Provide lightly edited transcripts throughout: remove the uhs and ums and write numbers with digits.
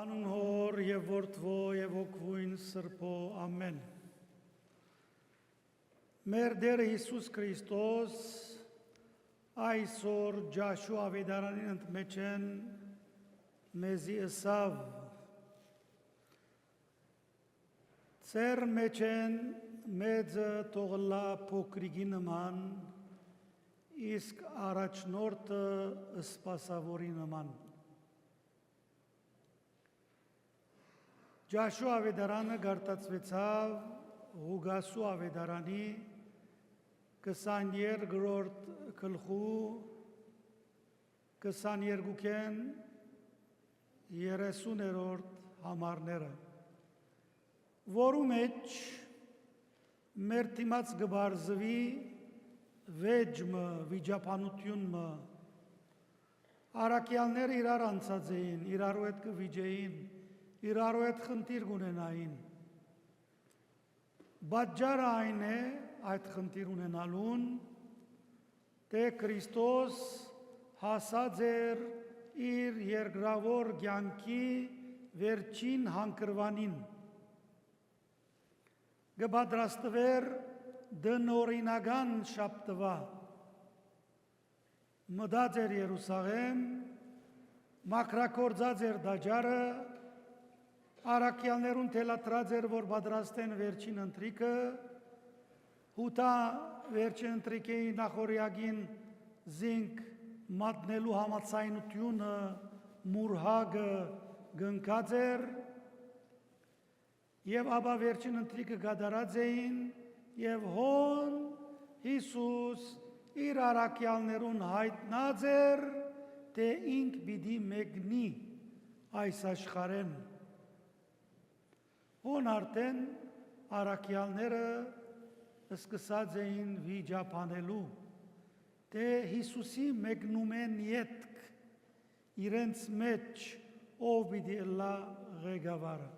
Անուն Հոր եւ Որդվո եւ Հոգվույն Սրբո ամեն։ Մեր Տեր Հիսուս Քրիստոս այսօր Ջաշու ավետարանին ընդմեջեն մեզի ըսավ ծեր մեջեն մեծը թողլա փոքրիկի նման իսկ առաջնորդը սպասավորի նման։ Ջաշու ավետարանը գարտացվեցավ Ղուգասու ավետարանի 22-րդ գլխու 22-ին 30-րդ համարները, որու մեջ մեր դիմաց գբարձվի վեճմը, վիճապանությունը, առաքյալները իրար անցած էին, իրարու հետ կվիճեին, իրարու հետ խնդիր կունենային։ Բաժարը այն է այդ խնդիր ունենալուն, թե Քրիստոս հասած էր իր երկրավոր կյանքի վերջին հանգրվանին։ Կպատրաստվեր դնօրինական շաբթվա, մտած էր Երուսաղեմ, մաքրագործած էր տաճարը, առաքյալներուն թելադրած էր, որ պատրաստեն վերջին ընթրիքը, հուտա վերջին ընթրիքի նախորյակին զինք մատնելու համացայնությունը մուրհագը գնկած էր, և ապա վերջին ընթրիքը կատարած էին, և հոն Հիսուս իր առաքյալներուն հայտնած էր, թե ինք պիտի մեկնի այս աշխարհեն։ Հոն արդեն առաքյալները սկսած էին վիճապանելու, թե Հիսուսի մեկնումեն ետք իրենց մեջ ով պիտի ըլլա ղեկավարը։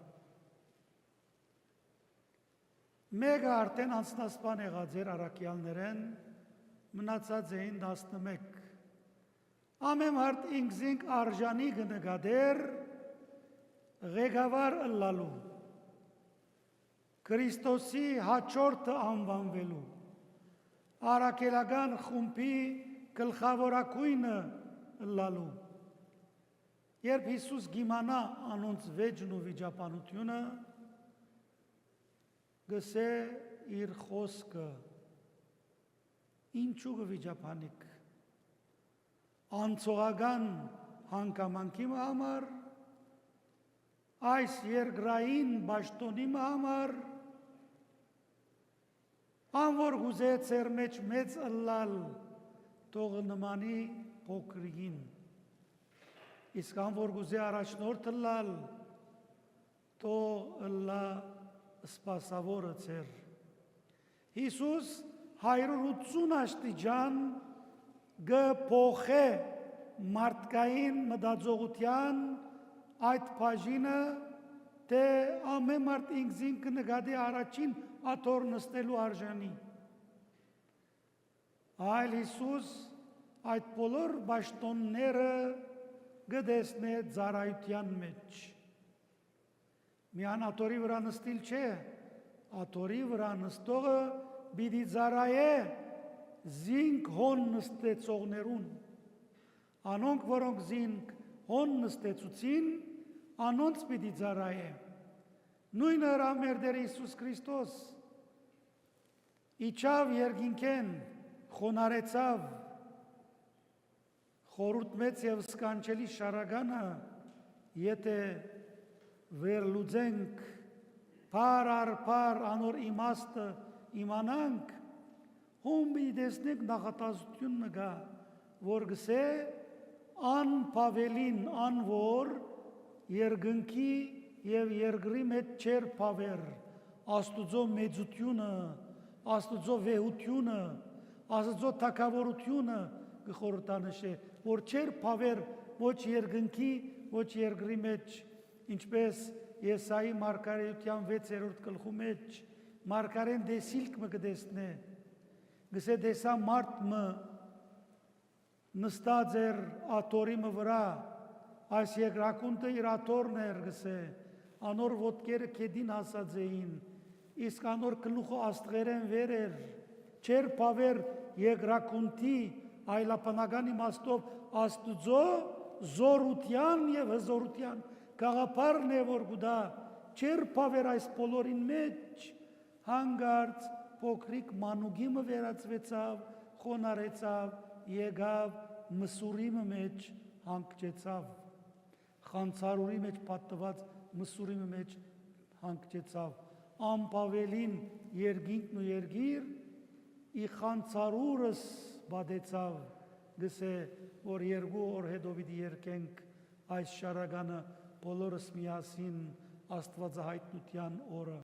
Մեկը արդեն անցնասպան եղած էր առաքյալներեն, մնացած էին 11։ Ամեն մարդ ինքզինք արժանի կնկատեր ղեկավար ըլլալու, Քրիստոսի հաջորդը անվանվելու, առաքելական խումբի գլխավորակույնը ըլլալու։ Երբ Հիսուս գիմանա անոնց վեճն ու վիճապանությունը, գսե իր խոսքը, ինչու կվիճապանիք, անցողական հանգամանքի համար, այս երկրային պաշտոնի համար, անոր գուզե ծեր մեջ մեծ ըլլալ թող նմանի փոքրիկին, իսկ անոր գուզե առաջնորդ ըլլալ թող ըլլա սպասավորը ծեր։ Հիսուս 180 աստիճան գփոխե մարդկային մտածողության այդ բաժինը, թե ամեն մարդ ինքզին կնկատի առաջին աթոռ նստելու արժանի։ Այլ Հիսուս այդ բոլոր պաշտոնները կտեսնե ծառայության մեջ։ Միան աթոռի վրա նստիլ չէ, աթոռի վրա նստողը պիտի ծառայե զինք հոն նստեցողներուն։ Անոնք, որոնք զինք հոն նստեցուցին, անոնց պիտի ծառայե։ Նույնը հրավ մեր Տեր Հիսուս Քրիստոս իջավ երկինքեն, խոնարեցավ, խորհուրդ մեծ և սքանչելի շարականը, եթե վերլուծենք, փար առ փար անոր իմաստը իմանանք, հոն պիտի տեսնենք նախատասություն նկա, որ գսե անփավելին անոր երկնքի և երկրի մեջ չեր փավեր, Աստուծո մեծությունը, Աստուծո վեհությունը, Աստուծո թագավորությունը կխորհրդանշե, որ չեր փավեր ոչ երկնքի, ոչ երկրի մեջ, ինչպես Եսայի մարգարեության 6-րդ գլխու մեջ մարգարեն դեսիլք մը կտեսնե, գսե դեսա մարդ մը նստած էր աթոռի մը վրա այս երկրակունտը իր աթորն էր գսե, անոր ոտքերը կեդին հասած էին, իսկ անոր գլուխը աստղերեն վեր էր, չեր պավեր երկրակունտի, այլապանական իմաստով աստուծո զորության և հզորության գաղափարն է, որ գուդա, չեր պավեր այս բոլորին մեջ, հանգարց փոքրիկ մանուկիմը վերածվեցավ, խոնարեցավ, եկավ մսուրիմը մեջ հանգչեցավ, խանցարուրի մեջ պատտված մսուրիմը մեջ հանգչեցավ, ամպավելին երգինքն ու երգիր, ի խանցարուրս բադեցավ, գսե, որ երկու օր հետո պիտի երկենք այս շարականը բոլորս միասին Աստվածահայտնության օրը։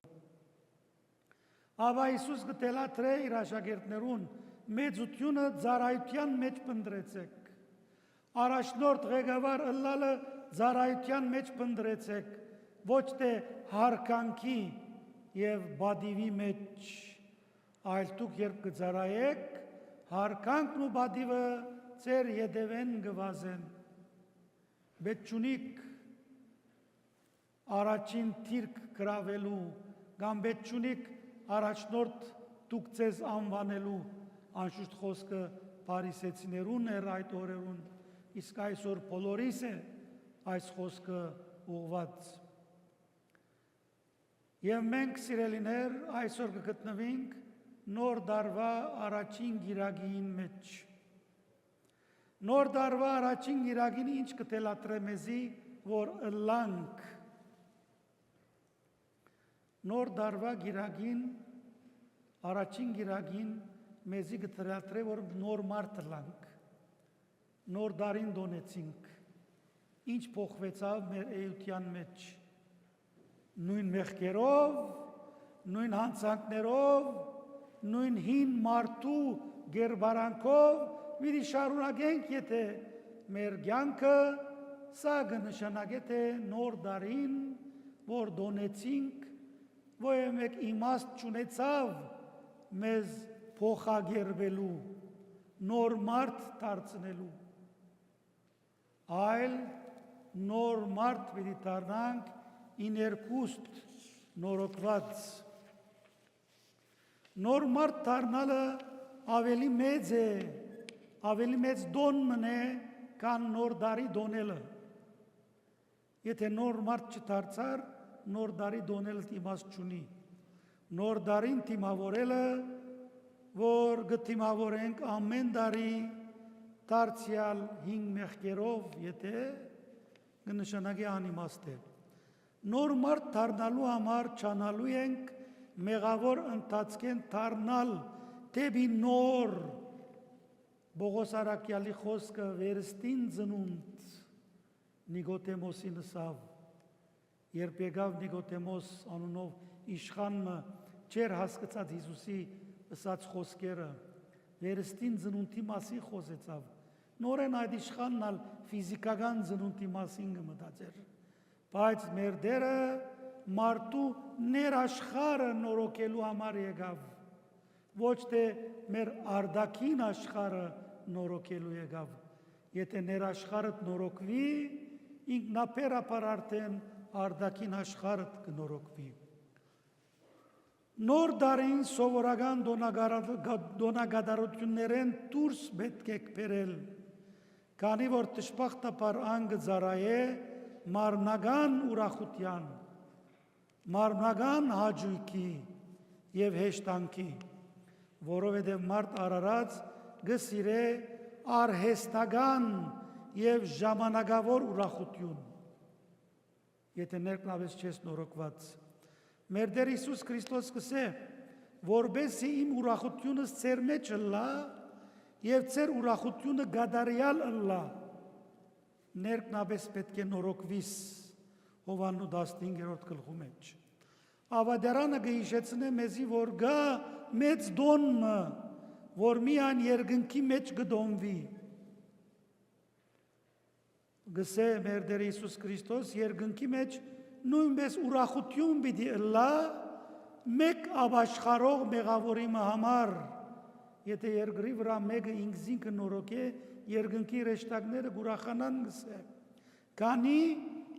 Աբա Հիսուս գտելատրե իր աշակերտներուն մեծությունը ծառայության մեջ պնդրեցեք, առաջնորդ ղեկավար ըլլալը ծառայության մեջ պնդրեցեք, ոչ թե հարկանքի և բադիվի մեջ, այլ դուք երբ կծառայեք, հարկանքն ու բադիվը ձեր ետևեն գվազեն, պետք չունիք առաջին թիրք գրավելու, կամ պետք չունիք առաջնորդ դուք ձեզ անվանելու, անշուշտ խոսքը փարիսեցիներուն էր այդ օրերուն, իսկ այսօր բոլորիս է այս խոսքը ուղված։ Եվ մենք, սիրելիներ, այսօր կգտնվենք նոր դարվա առաջին գիրագին մեջ։ Նոր դարվա առաջին գիրագին ինչ կտելատրե մեզի, որ ըլլանք։ Նոր դարվա գիրագին, առաջին գիրագին մեզի կտելատրե, որ նոր մարդ ըլլանք, նոր դարին դոնեցինք, ինչ փոխվեցավ մեր էության մեջ, նույն մեղքերով, նույն հանցանքներով, նույն հին մարդու գերբարանքով պիտի շարունակենք, եթե մեր կյանքը սա կնշանակե թե նոր դարին, որ դոնեցինք, ոչ մեկ իմաստ չունեցավ մեզ փոխագերբելու, նոր մարդ դարձնելու, այլ նոր մարդ պիտի դառնանք իներկուստ նորոգված։ Նոր մարդ դառնալը ավելի մեծ է, ավելի մեծ դոնն է, քան նոր դարի դոնելը։ Եթե նոր մարդ չդարձար, նոր դարի դոնելը իմաստ չունի։ Նոր դարին թիմավորելը, որ կթիմավորենք ամեն դարի դարձյալ հինգ մեղքերով, եթե կնշանակի անիմաստ է։ Նոր մարդ դառնալու համար չանալու ենք մեղավոր ընթացքեն դառնալ դեպի նոր Բողոս Արաքյալի խոսքը վերստին ծնունդ Նիկոդեմոսի նսավ, երբ եկավ Նիկոդեմոս անունով իշխանը, չեր հասկացած Հիսուսի ըսած խոսքերը, վերստին ծնունդի մասին խոսեցավ, նորեն այդ իշխանն ալ ֆիզիկական ծնունդի մասին կմտածեր, բայց մեր դերը մարդու ներաշխարը նորոգելու համար եկավ, ոչ թե մեր արդակին աշխարը նորոգելու եկավ, եթե ներաշխարըդ նորոգվի, ինքնաբերաբար արդեն արդակին աշխարհդ կնորոգվի։ Նոր դարին սովորական դոնագադարություններեն դուրս պետք է բերել, քանի որ դժբախտաբար անգը ծառայե մարմնական ուրախության, մարմնական հաճույքի եւ հեշտանքի, որովհետեւ մարդ արարած գսիրե արհեստական եւ ժամանակավոր ուրախություն, եթե ներքնավես չես նորոգված։ Մեր Տեր Հիսուս Քրիստոս կսե, որբեսի իմ ուրախությունս ձեր մեջ ըլլա եւ ձեր ուրախությունը գադարյալ ըլլա, ներքնավես պետք է նորոգվիս Հովաննու 15-րդ գլխու մեջ։ Ավադարանը կհիշեցնե մեզի, որ գա մեծ դոնը, որ միան երկնքի մեջ կդոնվի։ Գսե մեր Տեր Հիսուս Քրիստոս երկնքի մեջ նույնպես ուրախություն պիտի ըլլա մեկ ապաշխարող մեղավորի համար, եթե երկրի վրա մեկը ինքզինքը նորոգե, երկնքի ռեշտակները կուրախանան գսե, Կանի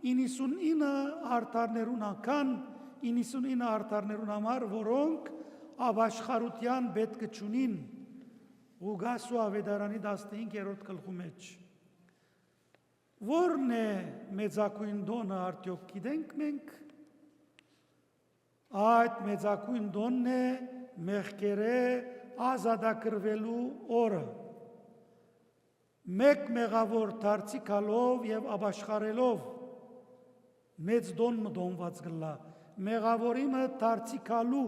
99 արդարներուն համար, որոնք ապաշխարության պետք չունին, Ղուգասու ավետարանի 15-րդ գլխու մեջ։ Որն է մեծակույն դոնը արդյոք գիտենք մենք։ Այդ մեծակույն դոնն է մեղքերը ազատագրվելու օրը։ Մեկ մեղավոր դարձիկալով եւ ապաշխարելով մեծ դոն մտոնված գլա։ Մեղավորիմը դարձիկալու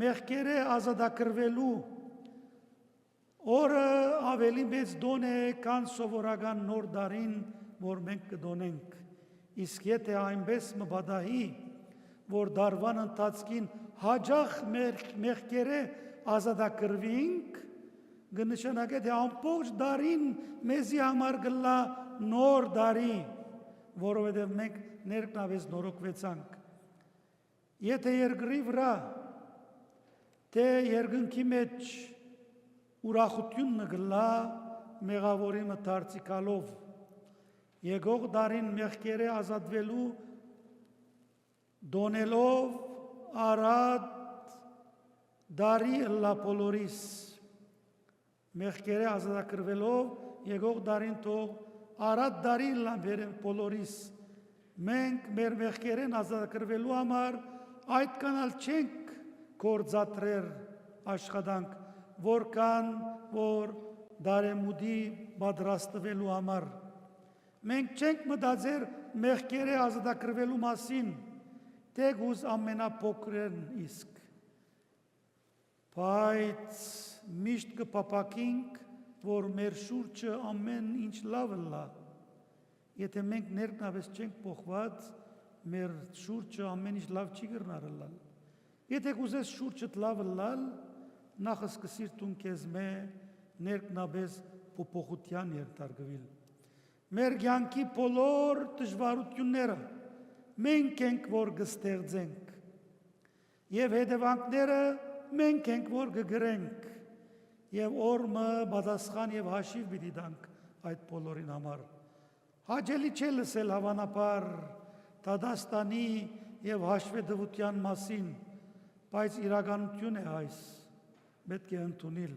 մեղքերը ազատագրվելու օրը ավելի մեծ դոն է քան սովորական նոր դարին, որ մենք կդոնենք։ Իսկ եթե այնպես մբադահի, որ դարվան ընթացքին հաջող մեղքերը ազատագրվենք, կնշանակե թե ամբողջ դարին մեզի համար գլա նոր դարի, որովհետև մենք ներքնավես նորոգվեցանք։ Եթե երկրի վրա, թե երկնքի մեջ ուրախությունն գլա մեղավորի մտարձիկալով, եկող դարին մեղքերը ազատվելու դոնելով արադ դարի ըլլա բոլորիս, մեղքերը ազատագրվելով եկող դարին թող արադ դարի ըլլա բոլորիս, մենք մեր մեղքերեն ազատագրվելու համար այդ կանալ չենք գործադրել աշխատանք, որքան որ դարեմուդի պատրաստվելու համար։ Մենք չենք մտածեր մեղքերը ազատագրվելու մասին, թեկուզ ամենափոքրն իսկ։ Բայց միշտ կփապակենք, որ մեր շուրջը ամեն ինչ լավ լա։ Եթե մենք ներքնավես չենք փոխված, մեր շուրջը ամեն ինչ լավ չի գտնարել։ Եթե կուզես շուրջդ լավ լալ, նախ սկսիր տուն քեզ մե ներքնաբես փոփոխության երթարկվել։ Մեր կյանքի բոլոր դժվարությունները մենք ենք որ կստեղծենք եւ հետևանքները մենք ենք որ կգրենք եւ օրը պատասխան եւ հաշիվ պիտի տանք այդ բոլորին համար։ Հաճելի չէ լսել հավանաբար Դադաստանի եւ հաշվետվության մասին, բայց իրականություն է այս, պետք է ընդունել։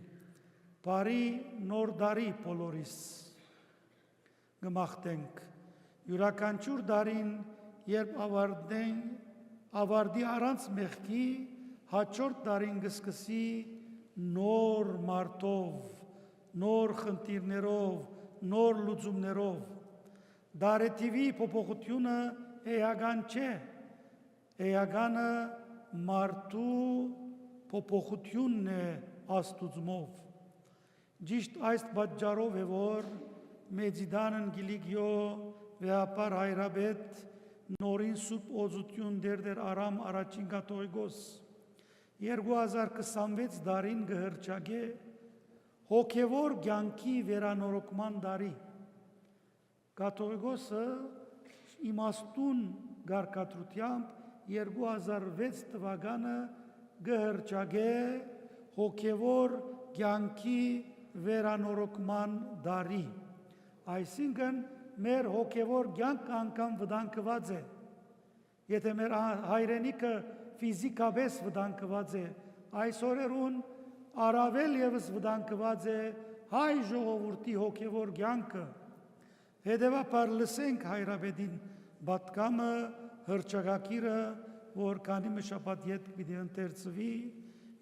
Բարի նոր դարի բոլորիս գմախտենք, յուրաքանչյուր դարին, երբ ավարտի առանց մեղքի, հաջորդ դարին կսկսի նոր մարդով, նոր խնդիրներով, նոր լուծումներով։ Դարեթիվի փոփոխությունը էական չէ, էականը մարդու փոփոխությունն է աստուծմով։ Ճիշտ այս պատճառով է, որ մեծիդանն գիլիգյո վեապար հայրաբետ նորին սուպ օզություն դերդեր արամ առաջին կաթողիկոս 2026 դարին կհրճագե հոգևոր կյանքի վերանորոգման դարի։ Կաթողիկոսը իմաստուն գարկադրությամբ 2006 թվականը կհրճագե հոգևոր կյանքի վերանորոգման դարի։ Այսինքն մեր հոգևոր կյանքը անգամ վտանգված է։ Եթե մեր հայրենիքը ֆիզիկապես վտանգված է, այս օրերուն առավել ևս վտանգված է հայ ժողովրդի հոգևոր կյանքը։ Հետևաբար լսենք հայրաբեդին պատկամը հրճակակիրը, որ քանի մշապատ ետ պիտի ընթերցվի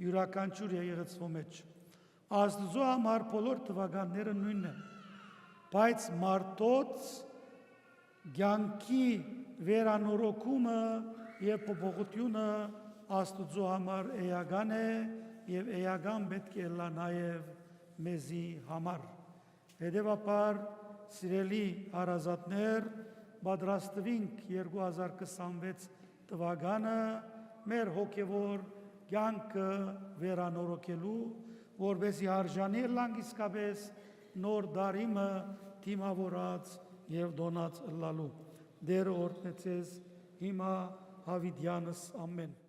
յուրաքանչյուր եղեցվո մեջ։ Աստծո համար բոլոր թվականները նույնն է, բայց մարդոց կյանքի վերանորոգումը եւ փոփոխությունը Աստծո համար էական է եւ էական պետք է լա նաեւ մեզի համար։ Հետևաբար սիրելի հարազատներ, պատրաստվենք 2026 թվականը մեր հոգևոր կյանքը վերանորոգելու, որպեսզի արժանի լանք իսկապես նոր դարիմը թիմավորած եւ դոնած լալու։ Դեր օրհնեցես հիմա հավիդյանս ամեն։